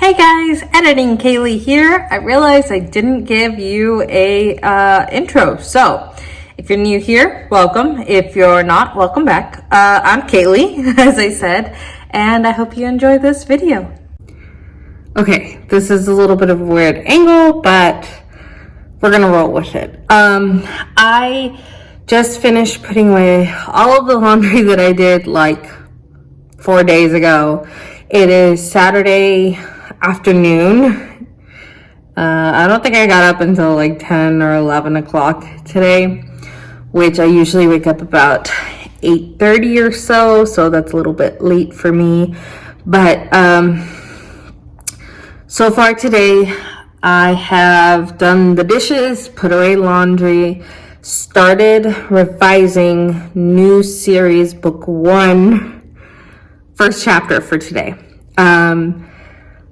Hey guys, Editing Kaylee here. I realized I didn't give you a intro. So if you're new here, welcome. If you're not, welcome back. I'm Kaylee, as I said, and I hope you enjoy this video. Okay, this is a little bit of a weird angle, but we're gonna roll with it. I just finished putting away all of the laundry that I did like 4 days ago. It is Saturday afternoon. I don't think I got up until like 10 or 11 o'clock today, which I usually wake up about 8:30 or so that's a little bit late for me. But so far today, I have done the dishes, put away laundry, started revising new series book 1, first chapter for today.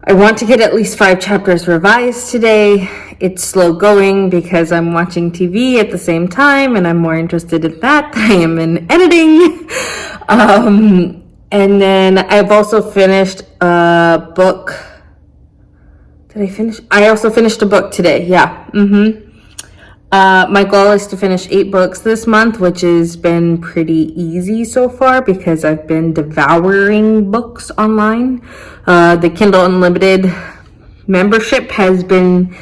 I want to get at least 5 chapters revised today. It's slow going because I'm watching TV at the same time and I'm more interested in that than I am in editing. And then I've also finished a book. Did I finish? I also finished a book today. Yeah. My goal is to finish 8 books this month, which has been pretty easy so far because I've been devouring books online. The Kindle Unlimited membership has been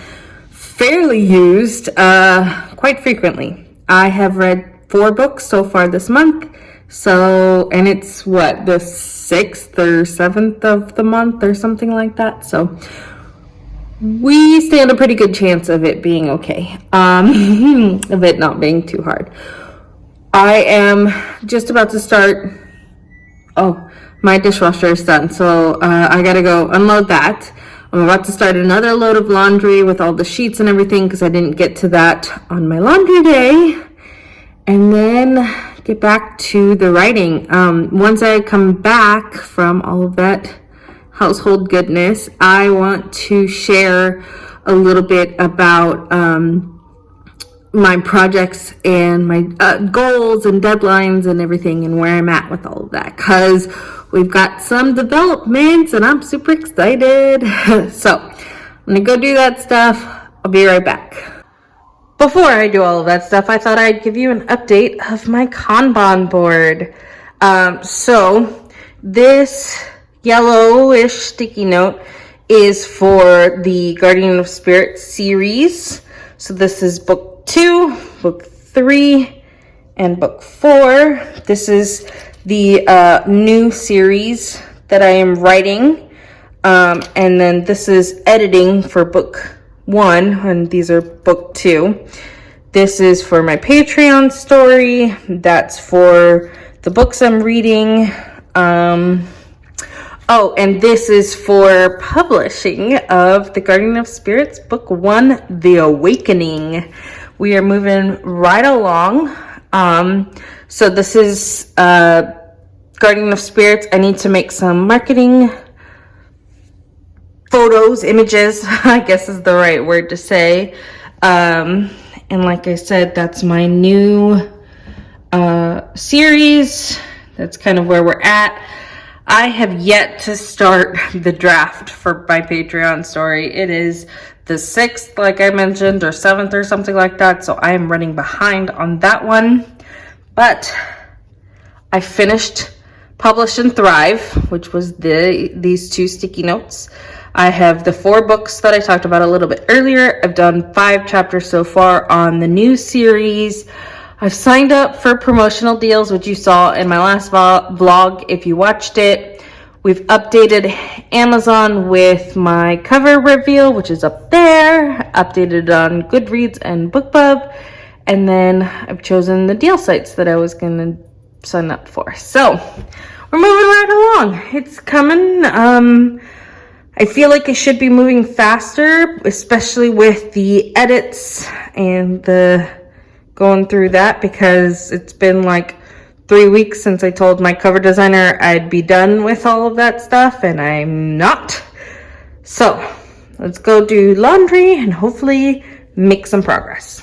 fairly used quite frequently. I have read 4 books so far this month. And it's what, the 6th or 7th of the month or something like that. So we stand a pretty good chance of it being okay, of it not being too hard. I am just about to start. Oh, my dishwasher is done, so I gotta go unload that. I'm about to start another load of laundry with all the sheets and everything because I didn't get to that on my laundry day. And then get back to the writing. Once I come back from all of that household goodness, I want to share a little bit about my projects and my goals and deadlines and everything and where I'm at with all of that, because we've got some developments and I'm super excited. So I'm gonna go do that stuff. I'll be right back. Before I do all of that stuff, I thought I'd give you an update of my Kanban board. So this yellowish sticky note is for the Guardian of Spirit series. So this is book 2, book 3, and book 4. This is the new series that I am writing. And then this is editing for book 1, and these are book 2. This is for my Patreon story. That's for the books I'm reading. Oh, and this is for publishing of the Guardian of Spirits, Book 1, The Awakening. We are moving right along. So this is Guardian of Spirits. I need to make some marketing photos, images, I guess is the right word to say. And like I said, that's my new series. That's kind of where we're at. I have yet to start the draft for my Patreon story. It is the 6th, like I mentioned, or 7th or something like that. So I am running behind on that one. But I finished Publish and Thrive, which was these 2 sticky notes. I have the 4 books that I talked about a little bit earlier. I've done 5 chapters so far on the new series. I've signed up for promotional deals, which you saw in my last vlog if you watched it. We've updated Amazon with my cover reveal, which is up there. Updated on Goodreads and BookBub. And then I've chosen the deal sites that I was going to sign up for. So we're moving right along. It's coming. I feel like I should be moving faster, especially with the edits and the going through that, because it's been like 3 weeks since I told my cover designer I'd be done with all of that stuff, and I'm not. So let's go do laundry and hopefully make some progress.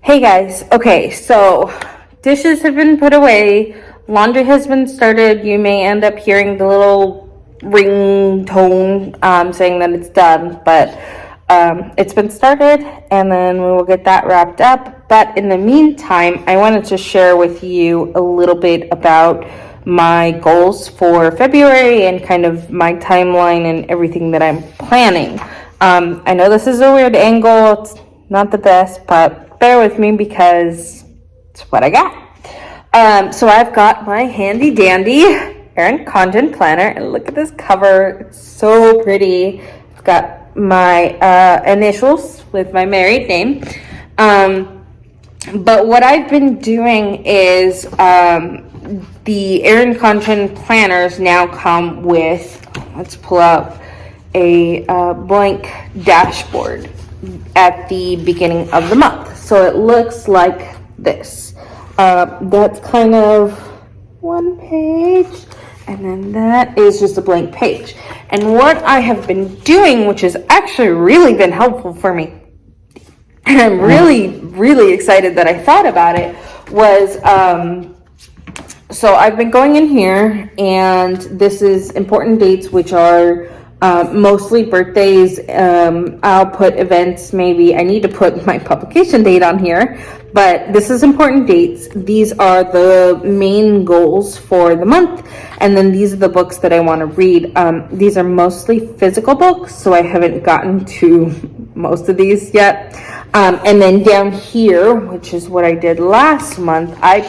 Hey guys, okay, so dishes have been put away, laundry has been started. You may end up hearing the little ringtone saying that it's done, but it's been started, and then we will get that wrapped up. But in the meantime, I wanted to share with you a little bit about my goals for February and kind of my timeline and everything that I'm planning. I know this is a weird angle, it's not the best, but bear with me because it's what I got. So I've got my handy dandy Erin Condon planner, and look at this cover. It's so pretty. It's got my initials with my married name. But what I've been doing is the Erin Condon planners now come with, let's pull up a blank dashboard at the beginning of the month. So it looks like this. That's kind of one page, and then that is just a blank page. And what I have been doing, which has actually really been helpful for me, and I'm really excited that I thought about it, was so I've been going in here, and this is important dates, which are mostly birthdays. I'll put events, maybe I need to put my publication date on here, but this is important dates. These are the main goals for the month, and then these are the books that I want to read. These are mostly physical books, so I haven't gotten to most of these yet. And then down here, which is what I did last month, I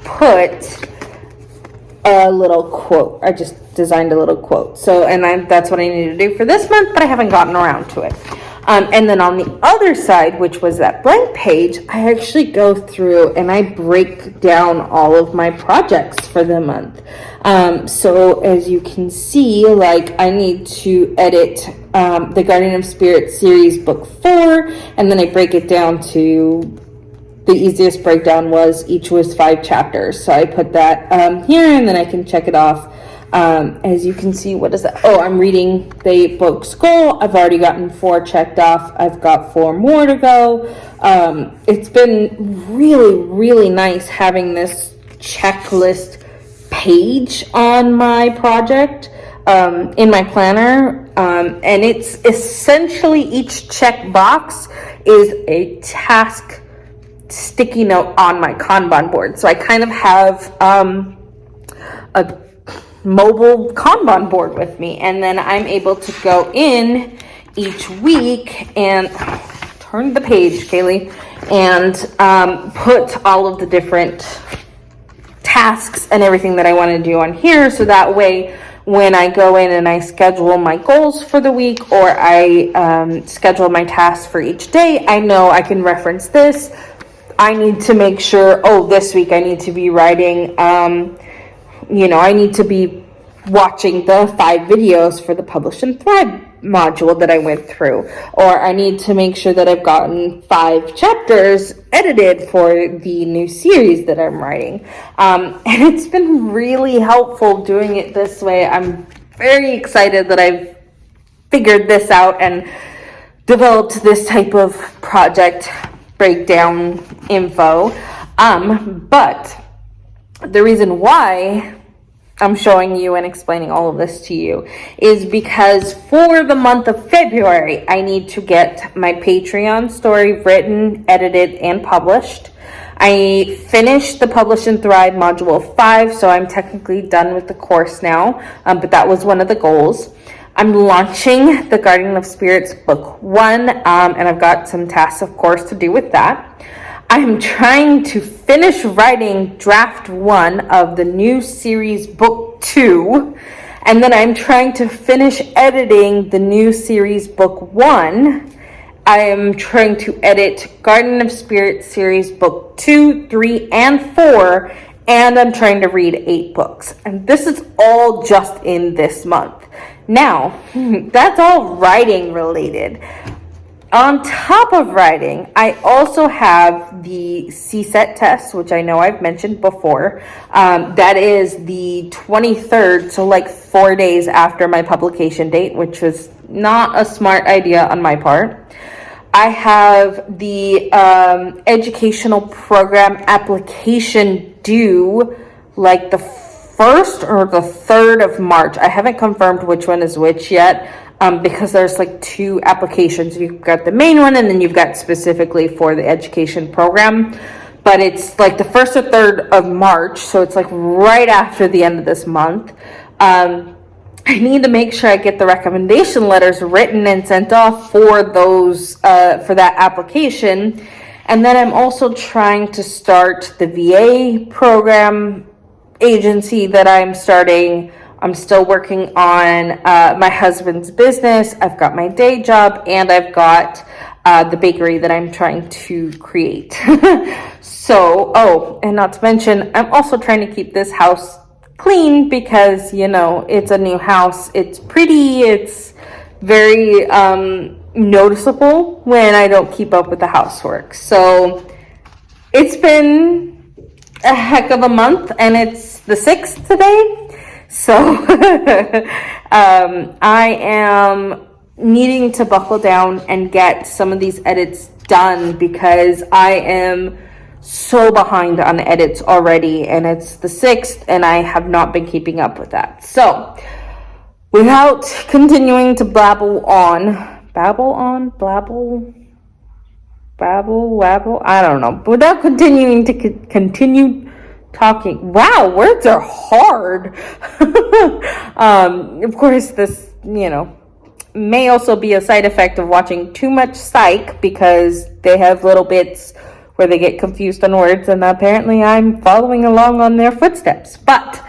put a little quote. I just designed a little quote. So, and that's what I need to do for this month, but I haven't gotten around to it. And then on the other side, which was that blank page, I actually go through and I break down all of my projects for the month. So as you can see, like I need to edit the Guardian of Spirit series book 4, and then I break it down to, the easiest breakdown was each was 5 chapters. So I put that here, and then I can check it off. As you can see, what is that? Oh, I'm reading the 8 books goal. I've already gotten 4 checked off. I've got 4 more to go. It's been really nice having this checklist page on my project in my planner. And it's essentially each check box is a task sticky note on my Kanban board. So I kind of have a mobile Kanban board with me, and then I'm able to go in each week and turn the page, Kaylee, and put all of the different tasks and everything that I want to do on here, so that way when I go in and I schedule my goals for the week, or I schedule my tasks for each day, I know I can reference this. I need to make sure, this week I need to be writing, I need to be watching the 5 videos for the Publish and Thrive module that I went through, or I need to make sure that I've gotten 5 chapters edited for the new series that I'm writing. And it's been really helpful doing it this way. I'm very excited that I've figured this out and developed this type of project breakdown info. But the reason why I'm showing you and explaining all of this to you is because for the month of February, I need to get my Patreon story written, edited, and published. I finished the Publish and Thrive Module 5, so I'm technically done with the course now, but that was one of the goals. I'm launching the Guardian of Spirits Book 1, and I've got some tasks, of course, to do with that. I'm trying to finish writing draft 1 of the new series book 2, and then I'm trying to finish editing the new series book 1. I am trying to edit Garden of Spirit series book 2, 3, and 4, and I'm trying to read 8 books. And this is all just in this month. Now, that's all writing related. On top of writing, I also have the Cset Test, which I know I've mentioned before. That is the 23rd, so like 4 days after my publication date, which was not a smart idea on my part. I have the educational program application due like the 1st or the 3rd of March. I haven't confirmed which one is which yet, because there's like 2 applications. You've got the main one, and then you've got specifically for the education program. But it's like the 1st or 3rd of March, so it's like right after the end of this month. I need to make sure I get the recommendation letters written and sent off for those, for that application. And then I'm also trying to start the VA program agency that I'm starting. I'm still working on my husband's business. I've got my day job, and I've got the bakery that I'm trying to create. So, oh, and not to mention, I'm also trying to keep this house clean because, you know, it's a new house. It's pretty. It's very noticeable when I don't keep up with the housework. So it's been a heck of a month, and it's the 6th today. So I am needing to buckle down and get some of these edits done because I am so behind on edits already, and it's the 6th and I have not been keeping up with that. So without continuing to babble, I don't know, without continuing to continue talking, wow, words are hard. Of course, this, you know, may also be a side effect of watching too much Psych, because they have little bits where they get confused on words, and apparently I'm following along on their footsteps. But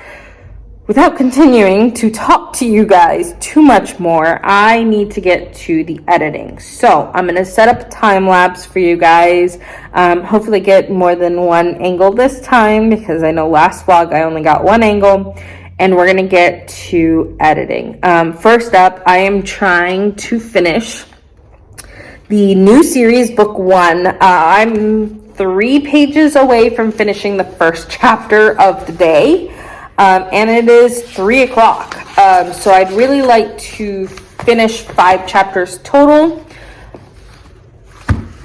without continuing to talk to you guys too much more, I need to get to the editing. So I'm going to set up a time lapse for you guys. Hopefully get more than one angle this time, because I know last vlog I only got one angle. And we're going to get to editing. First up, I am trying to finish the new series, book 1. I'm 3 pages away from finishing the first chapter of the day. And it is 3 o'clock. So I'd really like to finish 5 chapters total.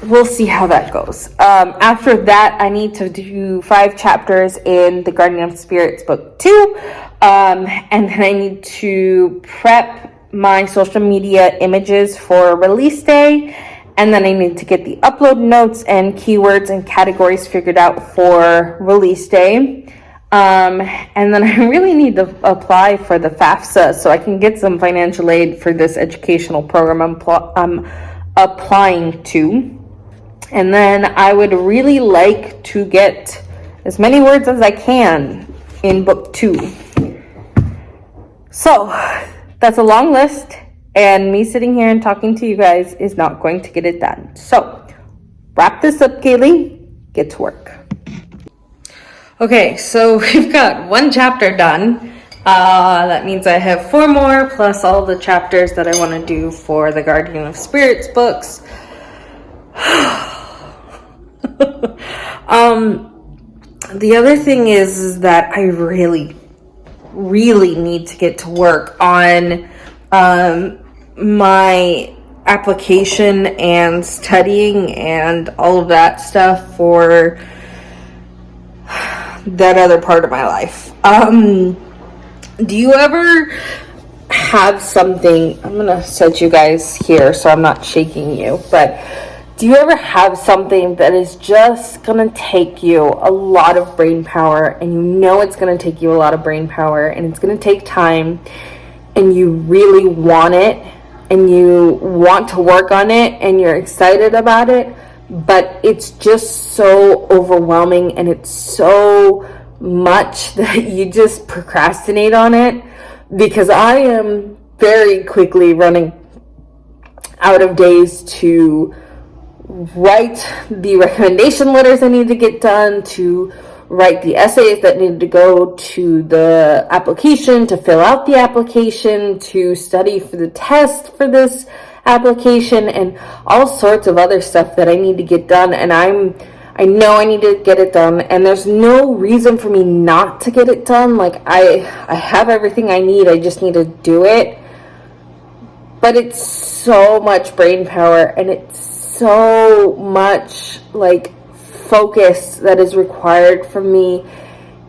We'll see how that goes. After that, I need to do 5 chapters in the Guardian of Spirits book 2. And then I need to prep my social media images for release day. And then I need to get the upload notes and keywords and categories figured out for release day. And then I really need to apply for the FAFSA so I can get some financial aid for this educational program I'm applying to. And then I would really like to get as many words as I can in book 2. So that's a long list, and me sitting here and talking to you guys is not going to get it done. So wrap this up, Kaylee. Get to work. Okay, so we've got 1 chapter done. That means I have 4 more, plus all the chapters that I want to do for the Guardian of Spirits books. The other thing is that I really need to get to work on my application and studying and all of that stuff for that other part of my life. Do you ever have something, I'm gonna set you guys here so I'm not shaking you, but do you ever have something that is just gonna take you a lot of brain power, and you know it's gonna take you a lot of brain power, and it's gonna take time, and you really want it, and you want to work on it, and you're excited about it, but it's just so overwhelming, and it's so much that you just procrastinate on it? Because I am very quickly running out of days to write the recommendation letters I need to get done, to write the essays that need to go to the application, to fill out the application, to study for the test for this application, and all sorts of other stuff that I need to get done. And I know I need to get it done, and there's no reason for me not to get it done. Like, I have everything I need, I just need to do it. But it's so much brain power, and it's so much like focus that is required from me,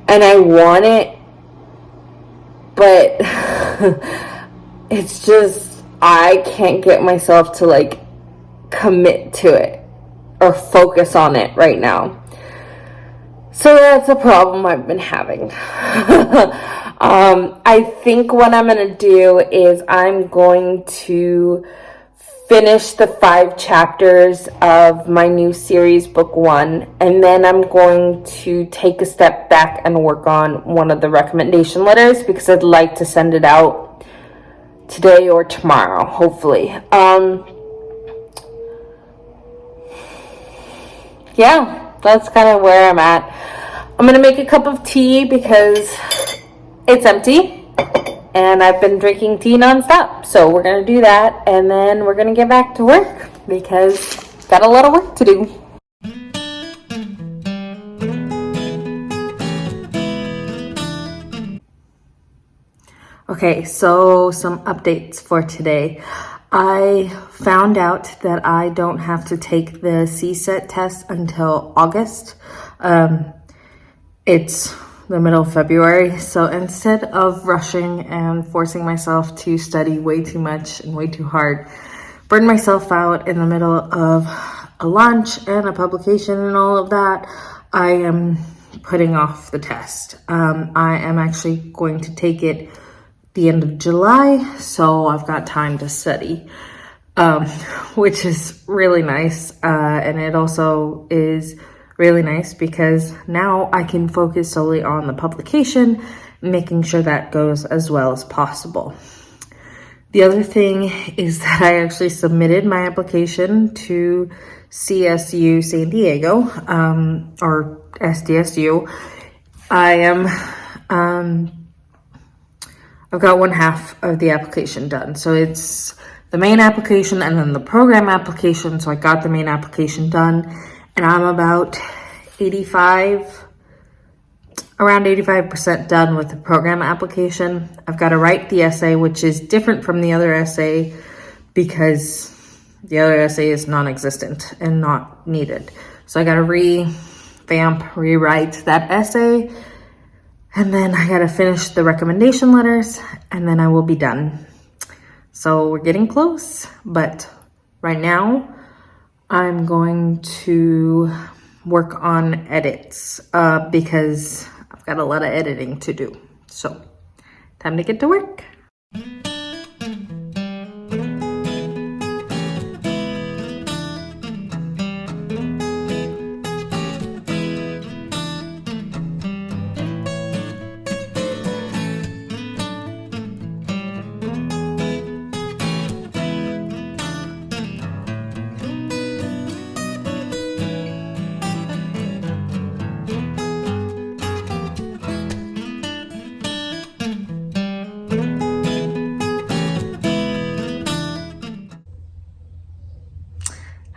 and I want it, but it's just, I can't get myself to like commit to it or focus on it right now. So that's a problem I've been having. I think what I'm going to do is I'm going to finish the 5 chapters of my new series, book 1, and then I'm going to take a step back and work on one of the recommendation letters, because I'd like to send it out today or tomorrow, hopefully. Yeah, that's kind of where I'm at. I'm gonna make a cup of tea because it's empty and I've been drinking tea nonstop. So we're gonna do that, and then we're gonna get back to work because got a lot of work to do. Okay, so some updates for today. I found out that I don't have to take the Cset test until August. It's the middle of February, so instead of rushing and forcing myself to study way too much and way too hard, burn myself out in the middle of a launch and a publication and all of that, I am putting off the test. I am actually going to take it the end of July, so I've got time to study, which is really nice, and it also is really nice because now I can focus solely on the publication, making sure that goes as well as possible. The other thing is that I actually submitted my application to CSU San Diego, or SDSU. I've got 1/2 of the application done. So it's the main application and then the program application. So I got the main application done, and I'm about around 85% done with the program application. I've got to write the essay, which is different from the other essay because the other essay is non-existent and not needed. So I got to rewrite that essay. And then I gotta finish the recommendation letters, and then I will be done. So we're getting close, but right now I'm going to work on edits because I've got a lot of editing to do. So time to get to work.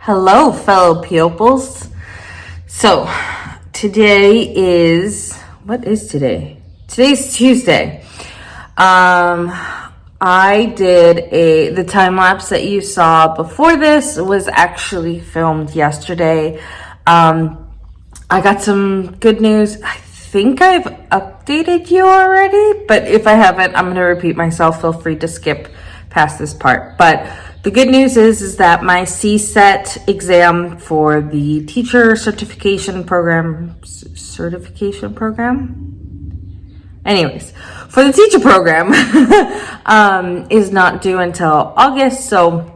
Hello, fellow pupils. So today is, what is today? Today's Tuesday. I did the time lapse that you saw before this was actually filmed yesterday. I got some good news. I think I've updated you already, but if I haven't, I'm going to repeat myself. Feel free to skip past this part. But the good news is that my Cset exam for the teacher certification program, anyways, for the teacher program is not due until August. So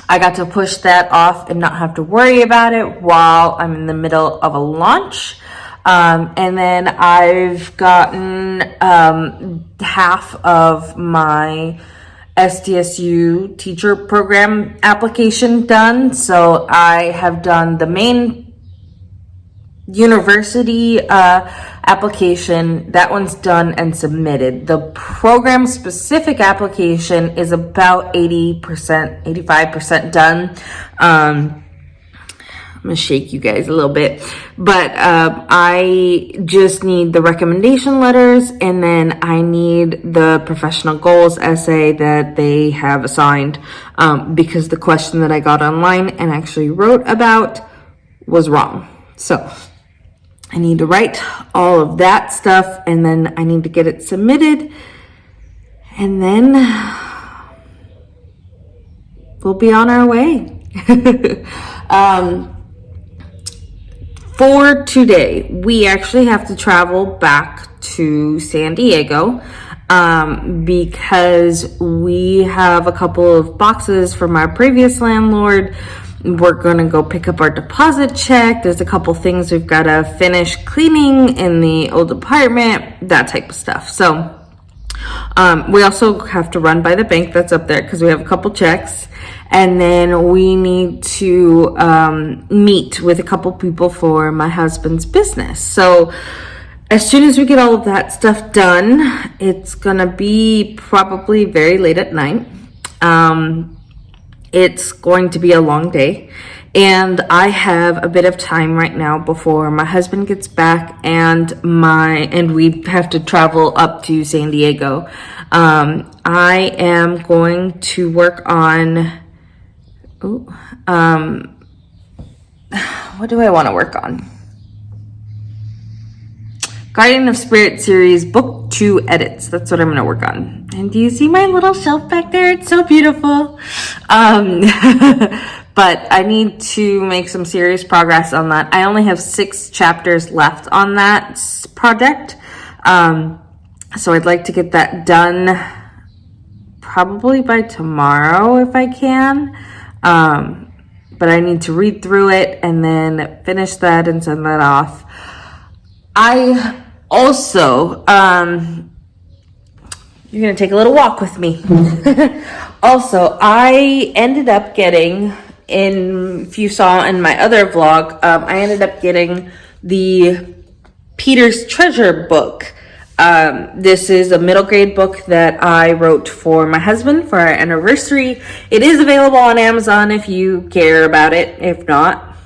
I got to push that off and not have to worry about it while I'm in the middle of a launch. And then I've gotten half of my SDSU teacher program application done. So I have done the main university application. That one's done and submitted. The program specific application is about 80%, 85% done. I'm gonna shake you guys a little bit, but I just need the recommendation letters, and then I need the professional goals essay that they have assigned, because the question that I got online and actually wrote about was wrong. So I need to write all of that stuff, and then I need to get it submitted, and then we'll be on our way. For today, we actually have to travel back to San Diego because we have a couple of boxes from our previous landlord. We're going to go pick up our deposit check. There's a couple things we've got to finish cleaning in the old apartment, that type of stuff. So we also have to run by the bank that's up there because we have a couple checks. And then we need to meet with a couple people for my husband's business. So as soon as we get all of that stuff done, it's gonna be probably very late at night. It's going to be a long day. And I have a bit of time right now before my husband gets back and we have to travel up to San Diego. I am going to work on, what do I want to work on? Guardian of Spirit series, book 2 edits. That's what I'm going to work on. And do you see my little shelf back there? It's so beautiful. But I need to make some serious progress on that. I only have 6 chapters left on that project. So I'd like to get that done probably by tomorrow if I can. But I need to read through it and then finish that and send that off. I also, you're going to take a little walk with me. Also, I ended up getting, if you saw in my other vlog, I ended up getting the Peter's Treasure book. This is a middle grade book that I wrote for my husband for our anniversary. It is available on Amazon if you care about it. If not,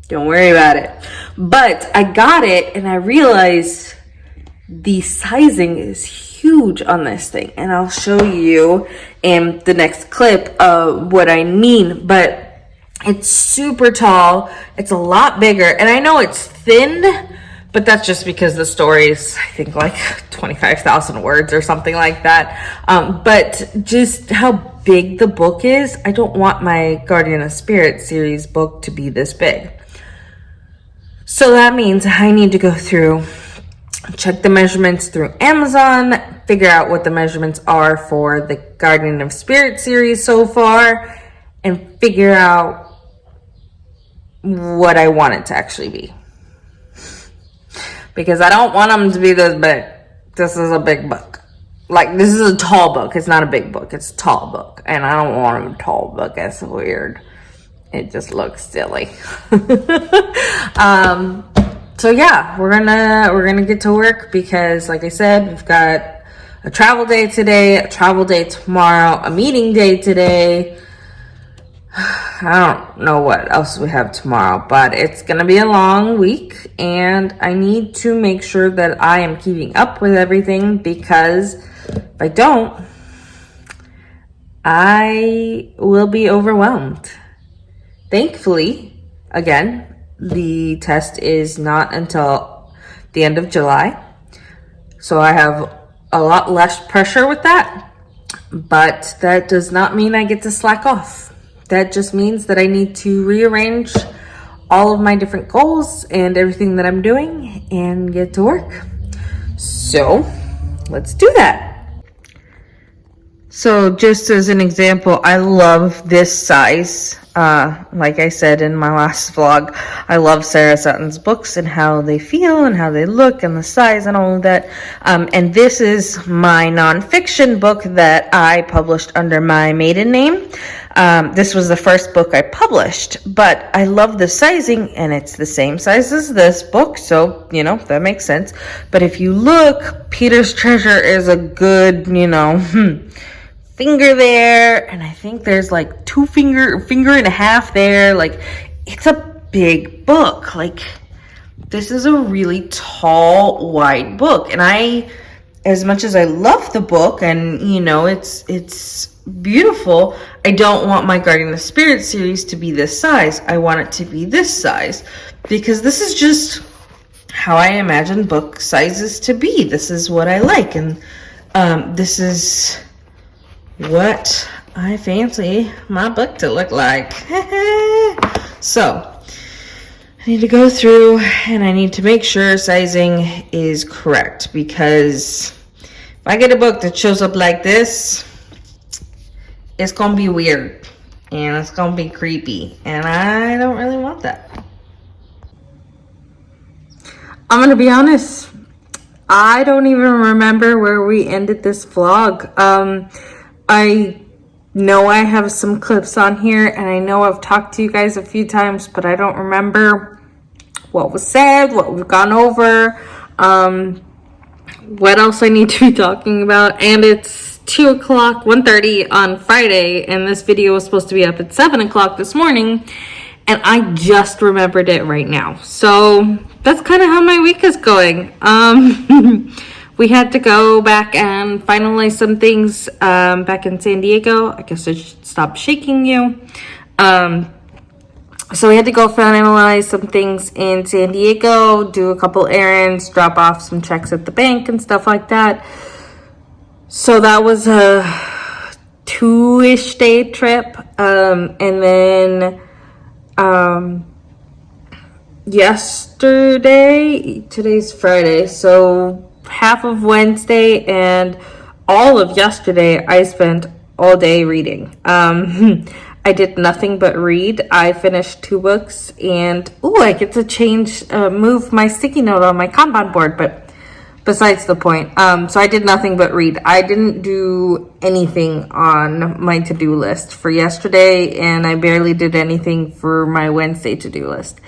don't worry about it. But I got it and I realized the sizing is huge on this thing. And I'll show you in the next clip what I mean. But it's super tall. It's a lot bigger. And I know it's thin, but that's just because the story is, I think, like 25,000 words or something like that. But just how big the book is, I don't want my Guardian of Spirit series book to be this big. So that means I need to go through, check the measurements through Amazon, figure out what the measurements are for the Guardian of Spirit series so far, and figure out what I want it to actually be. Because I don't want them to be this big. This is a big book. Like, this is a tall book. It's not a big book. It's a tall book. And I don't want a tall book. That's weird. It just looks silly. So yeah, we're gonna get to work because, like I said, we've got a travel day today, a travel day tomorrow, a meeting day today. I don't know what else we have tomorrow, but it's gonna be a long week and I need to make sure that I am keeping up with everything, because if I don't, I will be overwhelmed. Thankfully, again, the test is not until the end of July, so I have a lot less pressure with that, but that does not mean I get to slack off. That just means that I need to rearrange all of my different goals and everything that I'm doing and get to work. So let's do that. So just as an example, I love this size. Like I said in my last vlog, I love Sarah Sutton's books and how they feel and how they look and the size and all of that. And this is my nonfiction book that I published under my maiden name. This was the first book I published, but I love the sizing and it's the same size as this book. So, you know, that makes sense. But if you look, Peter's Treasure is a good, finger there, and I think there's like finger and a half there. Like, it's a big book. Like, this is a really tall, wide book. And as much as I love the book and, you know, it's beautiful, I don't want my Guarding the Spirit series to be this size. I want it to be this size because this is just how I imagine book sizes to be. This is what I like, and this is what I fancy my book to look like. So I need to go through and I need to make sure sizing is correct, because if I get a book that shows up like this, it's gonna be weird and it's gonna be creepy, and I don't really want that. I'm gonna be honest, I don't even remember where we ended this vlog. I know I have some clips on here and I know I've talked to you guys a few times, but I don't remember what was said, what we've gone over, what else I need to be talking about. And it's 2 o'clock, 1:30 on Friday, and this video was supposed to be up at 7 o'clock this morning, and I just remembered it right now. So that's kind of how my week is going. We had to go back and finalize some things back in San Diego. I guess I should stop shaking you. So we had to go finalize some things in San Diego, do a couple errands, drop off some checks at the bank and stuff like that. So that was a 2-ish day trip. And then yesterday, today's Friday, so half of Wednesday and all of yesterday I spent all day reading. I did nothing but read. I finished 2 books, and I get to move my sticky note on my Kanban board, but besides the point. So I did nothing but read. I didn't do anything on my to-do list for yesterday, and I barely did anything for my Wednesday to-do list.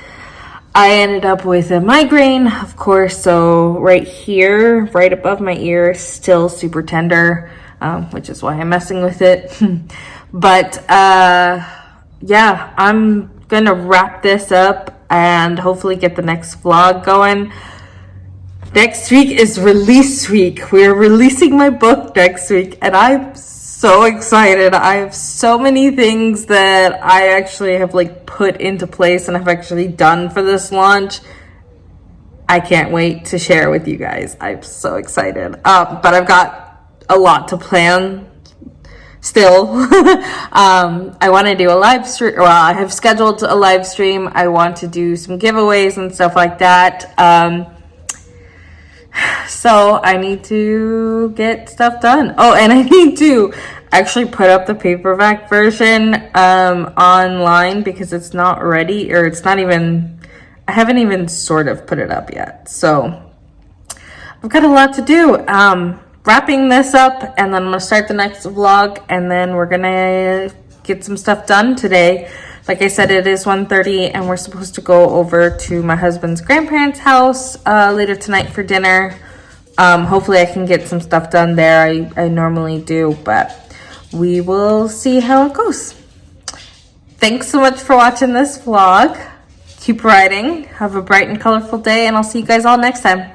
I ended up with a migraine, of course, so right here, right above my ear, still super tender, which is why I'm messing with it. But yeah, I'm gonna wrap this up and hopefully get the next vlog going. Next week is release week. We're releasing my book next week, and I'm so excited. I have so many things that I actually have put into place and have actually done for this launch. I can't wait to share with you guys. I'm so excited. But I've got a lot to plan still. I want to do a live stream. Well, I have scheduled a live stream. I want to do some giveaways and stuff like that. So I need to get stuff done. Oh, and I need to actually put up the paperback version online, because it's not ready, or it's not even, I haven't even sort of put it up yet. So I've got a lot to do. Wrapping this up, and then I'm gonna start the next vlog, and then we're gonna get some stuff done today. Like I said, it is 1:30, and we're supposed to go over to my husband's grandparents' house later tonight for dinner. Hopefully I can get some stuff done there. I normally do, but we will see how it goes. Thanks so much for watching this vlog. Keep writing. Have a bright and colorful day, and I'll see you guys all next time.